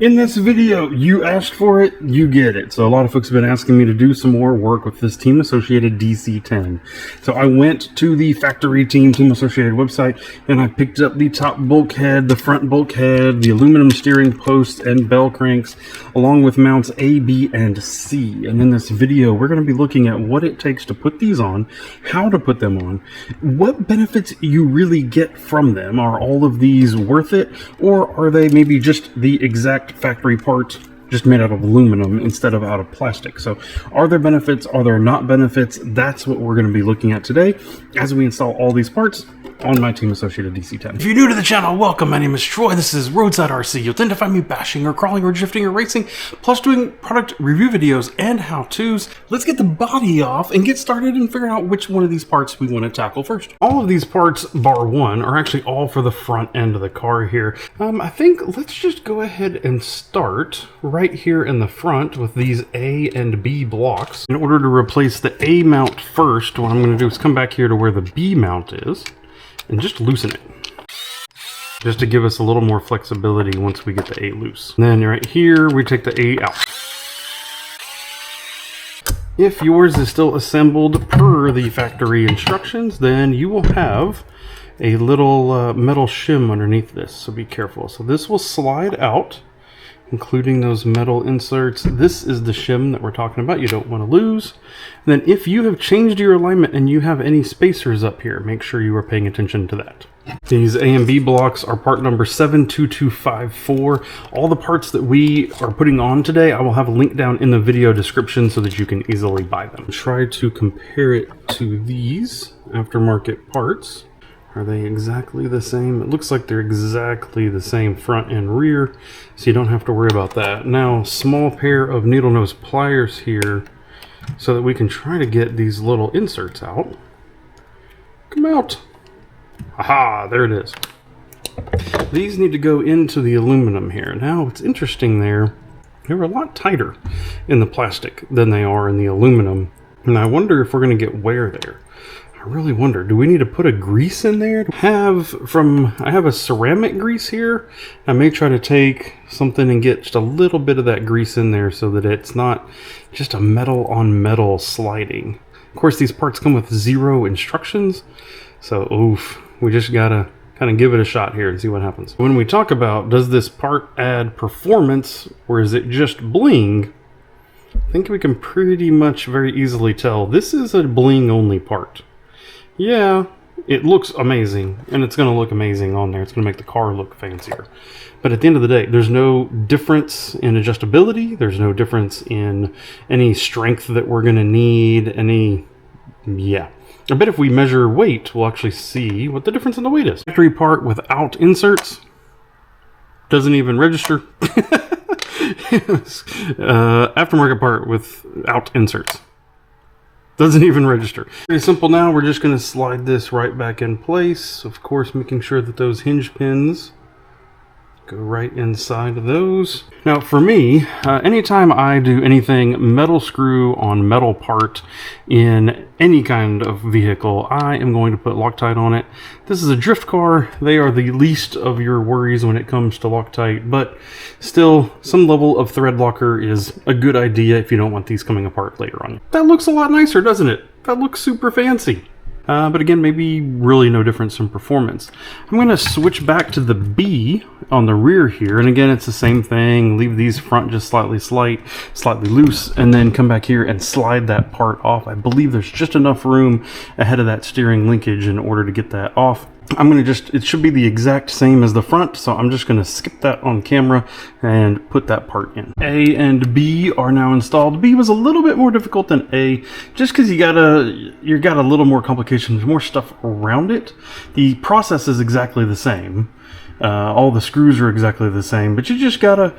In this video, you asked for it, you get it. So a lot of folks have been asking me to do some more work with this Team Associated DC10. So I went to the factory Team Associated website and I picked up the top bulkhead, the front bulkhead, the aluminum steering posts and bell cranks, along with mounts A, B, and C. And in this video, we're going to be looking at what it takes to put these on, how to put them on, what benefits you really get from them. Are all of these worth it, or are they maybe just the exact factory part just made out of aluminum instead of out of plastic? So are there benefits, are there not benefits? That's what we're going to be looking at today as we install all these parts on my Team Associated DC10. If you're new to the channel, welcome. My name is Troy. This is RoadsideRC. You'll tend to find me bashing or crawling or drifting or racing, plus doing product review videos and how-tos. Let's get the body off and get started and figure out which one of these parts we want to tackle first. All of these parts, bar one, are actually all for the front end of the car here. I think let's just go ahead and start right here in the front with these A and B blocks. In order to replace the A mount first, what I'm going to do is come back here to where the B mount is and just loosen it, just to give us a little more flexibility once we get the A loose. And then right here, we take the A out. If yours is still assembled per the factory instructions, then you will have a little metal shim underneath this, so be careful. So this will slide out, including those metal inserts. This is the shim that we're talking about. You don't want to lose. And then if you have changed your alignment and you have any spacers up here, make sure you are paying attention to that. These A and B blocks are part number 72254. All the parts that we are putting on today, I will have a link down in the video description so that you can easily buy them. Try to compare it to these aftermarket parts. Are they exactly the same? It looks like they're exactly the same front and rear, so you don't have to worry about that. Now, small pair of needle nose pliers here so that we can try to get these little inserts out. Come out. Aha, there it is. These need to go into the aluminum here. Now, what's interesting there, they're a lot tighter in the plastic than they are in the aluminum. And I wonder if we're going to get wear there. I really wonder, do we need to put a grease in there? I have a ceramic grease here. I may try to take something and get just a little bit of that grease in there so that it's not just a metal on metal sliding. Of course, these parts come with 0 instructions. So, oof, we just gotta kind of give it a shot here and see what happens. When we talk about, does this part add performance or is it just bling? I think we can pretty much very easily tell this is a bling only part. Yeah, it looks amazing, and it's going to look amazing on there. It's going to make the car look fancier. But at the end of the day, there's no difference in adjustability. There's no difference in any strength that we're going to need. Yeah. I bet if we measure weight, we'll actually see what the difference in the weight is. Factory part without inserts doesn't even register. Aftermarket part without inserts doesn't even register. Very simple now. We're just going to slide this right back in place. Of course, making sure that those hinge pins go right inside of those. Now for me, anytime I do anything metal screw on metal part in any kind of vehicle, I am going to put Loctite on it. This is a drift car. They are the least of your worries when it comes to Loctite, but still some level of thread locker is a good idea if you don't want these coming apart later on. That looks a lot nicer, doesn't it? That looks super fancy. But again, maybe really no difference in performance. I'm going to switch back to the B on the rear here. And again, it's the same thing. Leave these front just slightly loose, and then come back here and slide that part off. I believe there's just enough room ahead of that steering linkage in order to get that off. I'm going to it should be the exact same as the front, so I'm just going to skip that on camera and put that part in. A and B are now installed. B was a little bit more difficult than A, just because you got a little more complications, more stuff around it. The process is exactly the same. All the screws are exactly the same, but you just gotta,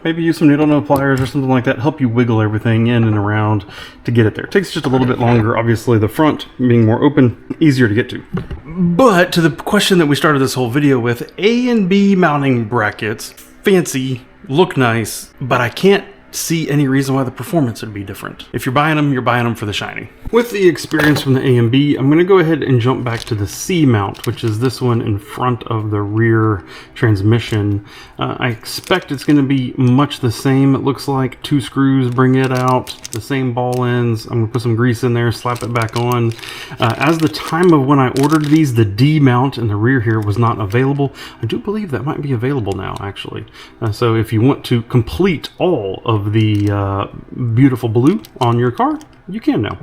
maybe use some needle nose pliers or something like that, help you wiggle everything in and around to get it there. It takes just a little bit longer, obviously the front being more open, easier to get to. But to the question that we started this whole video with, A and B mounting brackets, fancy, look nice, but I can't see any reason why the performance would be different. If you're buying them for the shiny. With the experience from the A and B, I'm going to go ahead and jump back to the C mount, which is this one in front of the rear transmission. I expect it's going to be much the same. It looks like 2 screws bring it out, the same ball ends. I'm going to put some grease in there, slap it back on. As the time of when I ordered these, the D mount in the rear here was not available. I do believe that might be available now, actually. So if you want to complete all of the beautiful blue on your car, you can now.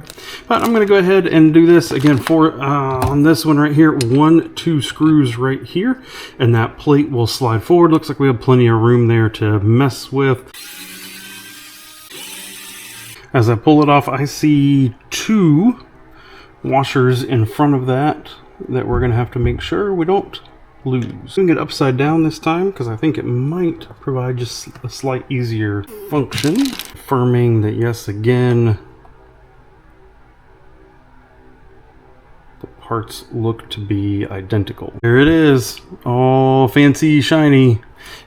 But I'm going to go ahead and do this again for on this one right here. 1, 2 screws right here, and that plate will slide forward. Looks like we have plenty of room there to mess with. As I pull it off, I see 2 washers in front of that we're going to have to make sure we don't lose. I'm going to get upside down this time because I think it might provide just a slight easier function. Confirming that yes, again, the parts look to be identical. There it is. Oh, fancy, shiny.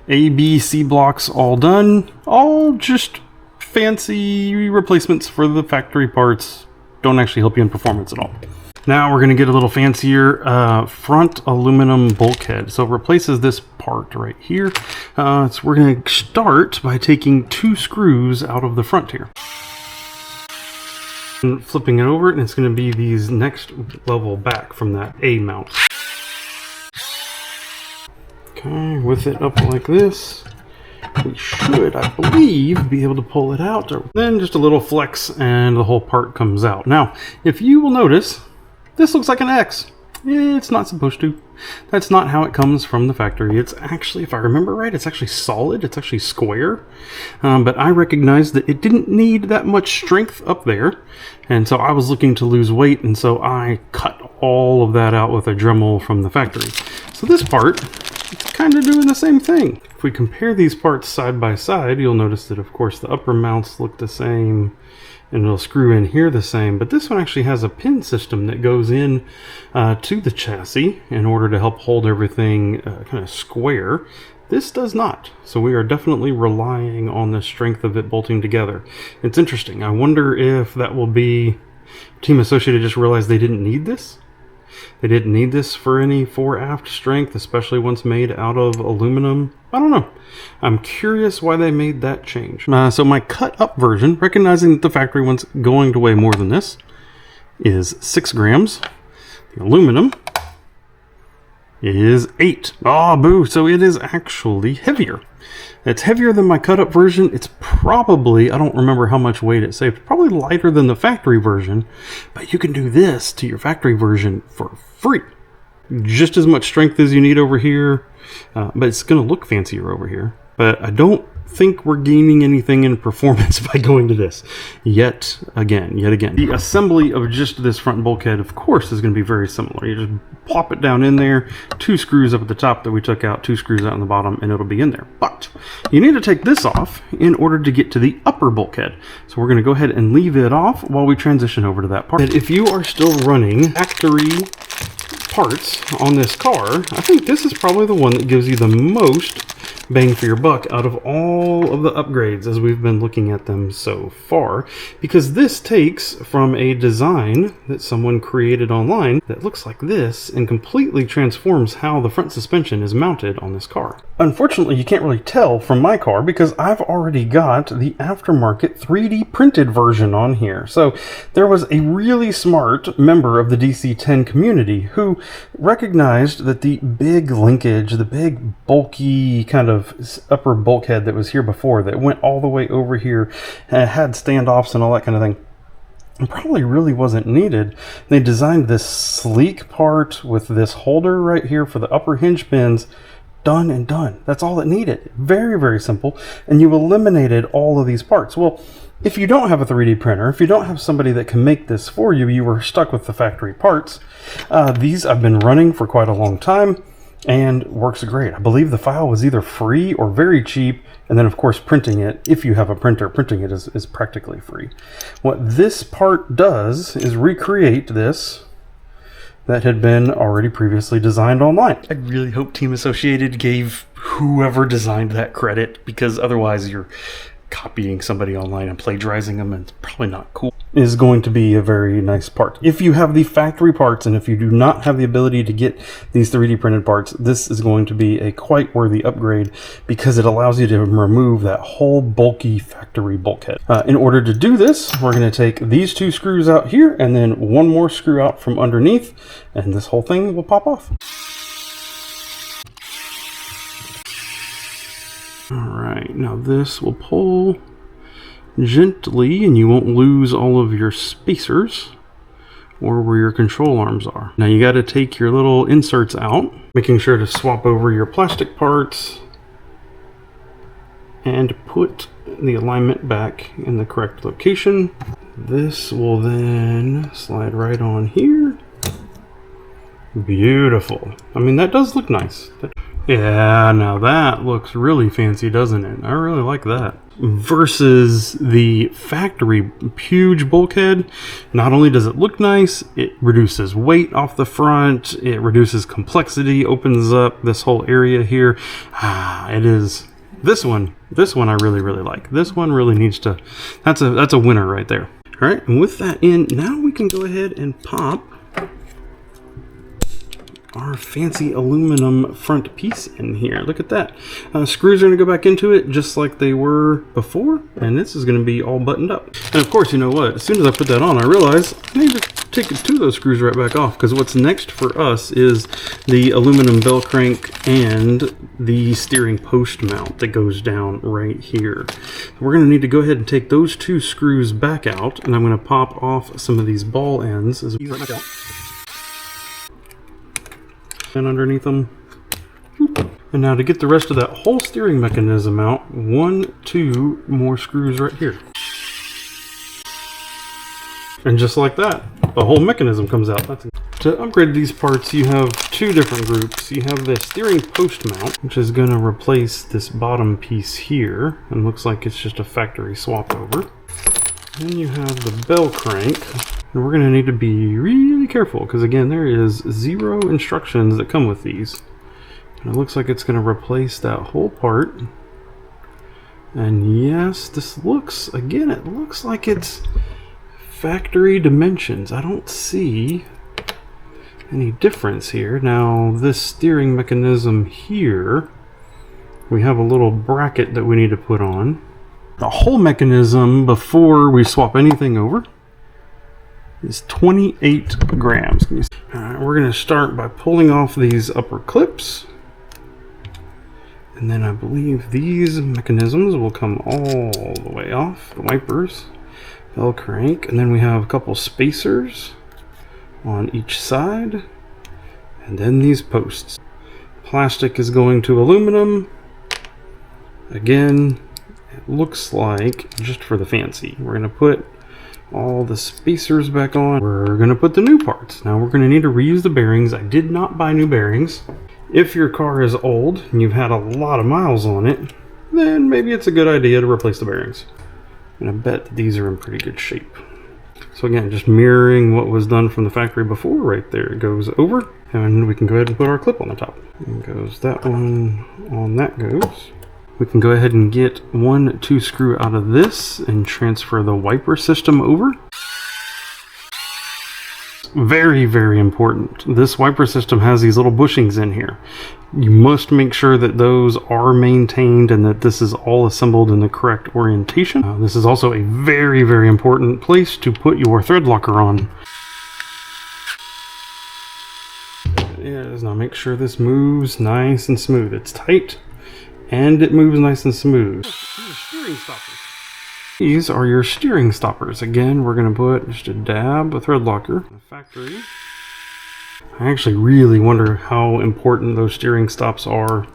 A, B, C blocks all done. All just fancy replacements for the factory parts. Don't actually help you in performance at all. Now we're going to get a little fancier. Front aluminum bulkhead. So it replaces this part right here. So we're going to start by taking 2 screws out of the front here. And flipping it over, and it's going to be these next level back from that A mount. Okay, with it up like this, we should, I believe, be able to pull it out. Then just a little flex and the whole part comes out. Now, if you will notice, this looks like an X. It's not supposed to. That's not how it comes from the factory. It's actually, if I remember right, it's actually solid. It's actually square. But I recognized that it didn't need that much strength up there. And so I was looking to lose weight. And so I cut all of that out with a Dremel from the factory. So this part, it's kind of doing the same thing. If we compare these parts side by side, you'll notice that, of course, the upper mounts look the same. And it'll screw in here the same, but this one actually has a pin system that goes in to the chassis in order to help hold everything kind of square. This does not, so we are definitely relying on the strength of it bolting together. It's interesting. I wonder if that will be Team Associated just realized they didn't need this. They didn't need this for any fore-aft strength, especially once made out of aluminum. I don't know. I'm curious why they made that change. So my cut-up version, recognizing that the factory one's going to weigh more than this, is 6 grams. The aluminum is 8. Oh, boo! So it is actually heavier. It's heavier than my cut-up version. It's probably, I don't remember how much weight it saved, probably lighter than the factory version, but you can do this to your factory version for free. Just as much strength as you need over here, but it's going to look fancier over here. But I don't think we're gaining anything in performance by going to this yet again. The assembly of just this front bulkhead, of course, is going to be very similar. You just plop it down in there, 2 screws up at the top that we took out, 2 screws out on the bottom, and it'll be in there. But you need to take this off in order to get to the upper bulkhead. So we're going to go ahead and leave it off while we transition over to that part. And if you are still running factory parts on this car, I think this is probably the one that gives you the most bang for your buck out of all of the upgrades as we've been looking at them so far, because this takes from a design that someone created online that looks like this and completely transforms how the front suspension is mounted on this car. Unfortunately, you can't really tell from my car because I've already got the aftermarket 3D printed version on here. So there was a really smart member of the DC10 community who recognized that the big linkage, the big bulky kind of upper bulkhead that was here before that went all the way over here, had standoffs and all that kind of thing, probably really wasn't needed. They designed this sleek part with this holder right here for the upper hinge pins. Done and done. That's all it needed. Very, very simple. And you eliminated all of these parts. Well, if you don't have a 3D printer, if you don't have somebody that can make this for you, you were stuck with the factory parts. These I've been running for quite a long time and works great. I believe the file was either free or very cheap. And then, of course, printing it, if you have a printer, printing it is practically free. What this part does is recreate this that had been already previously designed online. I really hope Team Associated gave whoever designed that credit, because otherwise you're copying somebody online and plagiarizing them, and it's probably not cool, is going to be a very nice part. If you have the factory parts, and if you do not have the ability to get these 3D printed parts, this is going to be a quite worthy upgrade because it allows you to remove that whole bulky factory bulkhead. In order to do this, we're going to take these 2 screws out here and then 1 more screw out from underneath, and this whole thing will pop off. Alright, now this will pull gently and you won't lose all of your spacers or where your control arms are. Now you got to take your little inserts out, making sure to swap over your plastic parts and put the alignment back in the correct location. This will then slide right on here. Beautiful. I mean, that does look nice. Yeah, now that looks really fancy, doesn't it? I really like that. Versus the factory huge bulkhead, not only does it look nice, it reduces weight off the front, it reduces complexity, opens up this whole area here. It is this one I really like. This one really needs to, that's a winner right there. All right, and with that in, now we can go ahead and pop our fancy aluminum front piece in here. Look at that. Screws are going to go back into it just like they were before, and this is going to be all buttoned up. And of course, you know what? As soon as I put that on, I realized I need to take 2 of those screws right back off, because what's next for us is the aluminum Bellcrank and the steering post mount that goes down right here. We're going to need to go ahead and take those 2 screws back out, and I'm going to pop off some of these ball ends as we right back out. And underneath them. And now to get the rest of that whole steering mechanism out, 1, 2 more screws right here. And just like that, the whole mechanism comes out. To upgrade these parts, you have 2 different groups. You have the steering post mount, which is going to replace this bottom piece here, and looks like it's just a factory swap over. Then you have the Bellcrank. And we're going to need to be really careful because, again, there is 0 instructions that come with these. And it looks like it's going to replace that whole part. And yes, this looks, again, it looks like it's factory dimensions. I don't see any difference here. Now, this steering mechanism here, we have a little bracket that we need to put on. The whole mechanism, before we swap anything over, is 28 grams. Alright, we're going to start by pulling off these upper clips. And then I believe these mechanisms will come all the way off, the wipers, Bellcrank, and then we have a couple spacers on each side, and then these posts. Plastic is going to aluminum. Again, it looks like, just for the fancy, we're going to put all the spacers back on. We're going to put the new parts. Now we're going to need to reuse the bearings. I did not buy new bearings. If your car is old and you've had a lot of miles on it, then maybe it's a good idea to replace the bearings. And I bet that these are in pretty good shape. So again, just mirroring what was done from the factory before right there. It goes over, and we can go ahead and put our clip on the top. And goes that one, on that goes. We can go ahead and get 1 2 screw out of this and transfer the wiper system over. Very, very important. This wiper system has these little bushings in here. You must make sure that those are maintained and that this is all assembled in the correct orientation. This is also a very, very important place to put your thread locker on. There it is. Now make sure this moves nice and smooth. It's tight and it moves nice and smooth. Steering stoppers. These are your steering stoppers. Again, we're going to put just a dab of thread locker. The factory. I actually really wonder how important those steering stops are.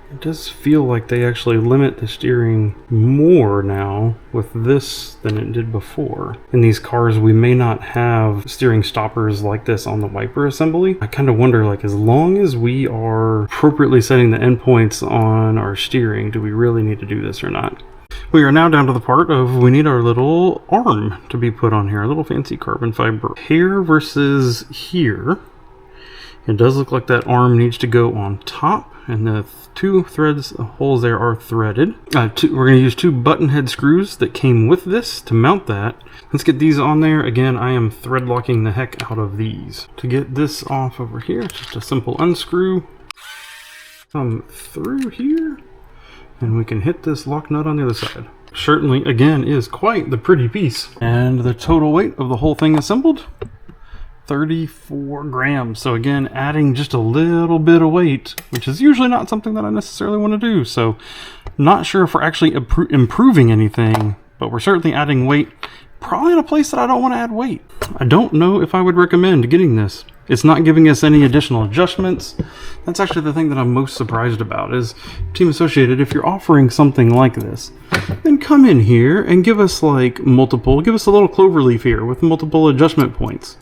It does feel like they actually limit the steering more now with this than it did before. In these cars, we may not have steering stoppers like this on the wiper assembly. I kind of wonder, like, as long as we are appropriately setting the endpoints on our steering, do we really need to do this or not? We are now down to the part of we need our little arm to be put on here, a little fancy carbon fiber. Here versus here, it does look like that arm needs to go on top and the two threads, the holes there are threaded. We're going to use 2 button head screws that came with this to mount that. Let's get these on there. Again, I am thread locking the heck out of these. To get this off over here, it's just a simple unscrew. Come through here, and we can hit this lock nut on the other side. Certainly, again, is quite the pretty piece. And the total weight of the whole thing assembled, 34 grams. So again, adding just a little bit of weight, which is usually not something that I necessarily want to do. So not sure if we're actually improving anything, but we're certainly adding weight, probably in a place that I don't want to add weight. I don't know if I would recommend getting this. It's not giving us any additional adjustments. That's actually the thing that I'm most surprised about is Team Associated, if you're offering something like this, then come in here and give us like give us a little clover leaf here with multiple adjustment points.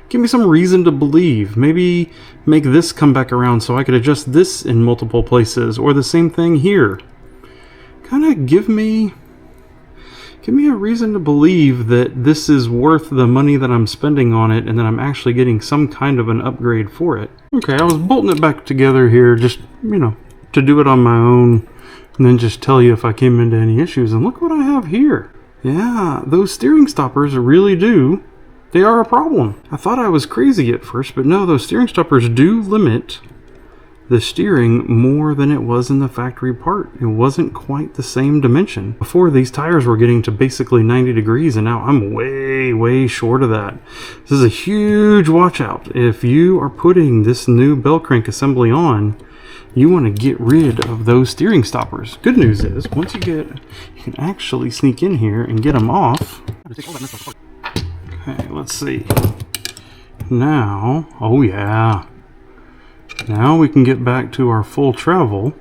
Give me some reason to believe. Maybe make this come back around so I could adjust this in multiple places, or the same thing here. Kind of give me a reason to believe that this is worth the money that I'm spending on it and that I'm actually getting some kind of an upgrade for it. Okay, I was bolting it back together here just, to do it on my own and then just tell you if I came into any issues. And look what I have here. Yeah, those steering stoppers really they are a problem. I thought I was crazy at first, but no, those steering stoppers do limit the steering more than it was in the factory part. It wasn't quite the same dimension. Before, these tires were getting to basically 90 degrees, and now I'm way short of that. This is a huge watch out. If you are putting this new Bellcrank assembly on, you want to get rid of those steering stoppers. Good news is, once you can actually sneak in here and get them off. Okay, let's see. Now, oh yeah. Now we can get back to our full travel.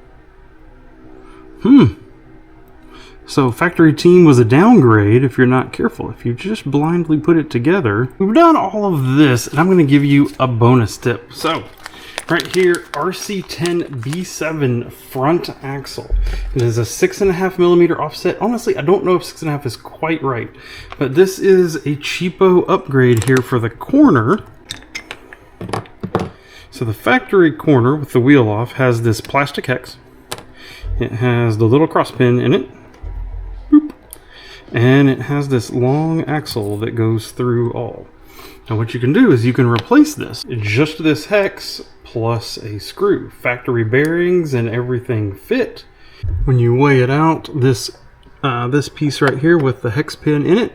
So factory team was a downgrade if you're not careful. If you just blindly put it together. We've done all of this, and I'm going to give you a bonus tip. So right here, RC10 B7 front axle. It is a 6.5 millimeter offset. Honestly, I don't know if 6.5 is quite right, but this is a cheapo upgrade here for the corner. So the factory corner with the wheel off has this plastic hex. It has the little cross pin in it. Boop. And it has this long axle that goes through all. Now what you can do is you can replace this. Just this hex plus a screw. Factory bearings and everything fit. When you weigh it out, this piece right here with the hex pin in it,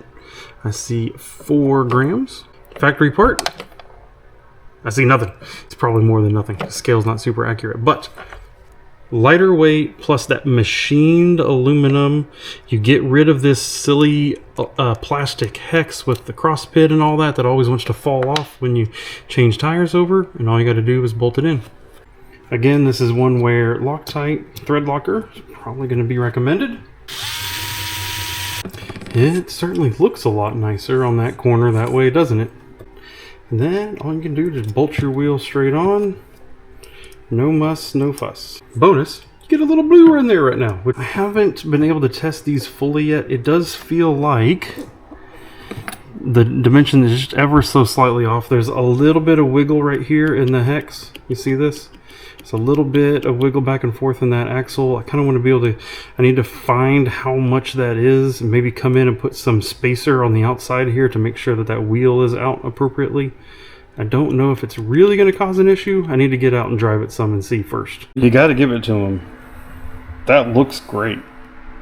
I see 4 grams. Factory part, I see nothing. It's probably more than nothing. The scale's not super accurate, but lighter weight plus that machined aluminum. You get rid of this silly plastic hex with the cross pin and all that always wants to fall off when you change tires over, and all you got to do is bolt it in. Again, this is one where Loctite thread locker is probably going to be recommended. It certainly looks a lot nicer on that corner that way, doesn't it? And then all you can do is bolt your wheel straight on. No muss, no fuss. Bonus, you get a little blue in there right now. I haven't been able to test these fully yet. It does feel like the dimension is just ever so slightly off. There's a little bit of wiggle right here in the hex. You see this? It's a little bit of wiggle back and forth in that axle. I kind of want to be able to, I need to find how much that is and maybe come in and put some spacer on the outside here to make sure that that wheel is out appropriately. I don't know if it's really going to cause an issue. I need to get out and drive it some and see first. You got to give it to him. That looks great.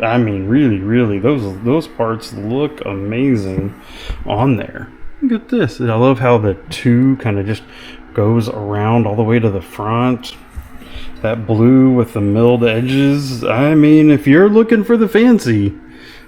I mean, really, those parts look amazing on there. Look at this. I love how the 2 kind of just goes around all the way to the front. That blue with the milled edges. I mean, if you're looking for the fancy,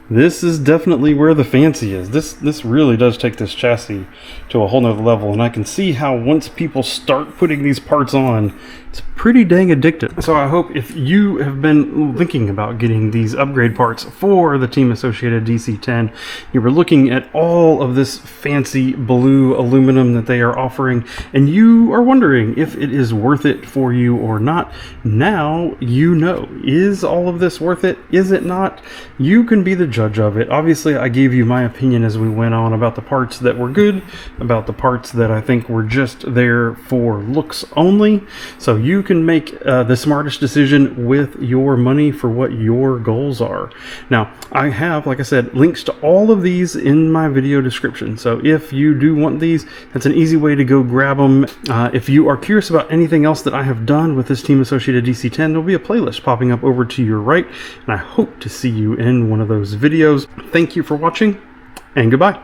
this is definitely where the fancy is. This really does take this chassis to a whole nother level, and I can see how once people start putting these parts on, it's pretty dang addictive. So I hope if you have been thinking about getting these upgrade parts for the Team Associated DC10, you were looking at all of this fancy blue aluminum that they are offering, and you are wondering if it is worth it for you or not. Now you know. Is all of this worth it? Is it not? You can be the judge of it. Obviously, I gave you my opinion as we went on about the parts that were good, about the parts that I think were just there for looks only. So you can make the smartest decision with your money for what your goals are. Now, I have, like I said, links to all of these in my video description. So if you do want these, that's an easy way to go grab them. If you are curious about anything else that I have done with this Team Associated DC10, there'll be a playlist popping up over to your right, and I hope to see you in one of those videos. Thank you for watching, and goodbye.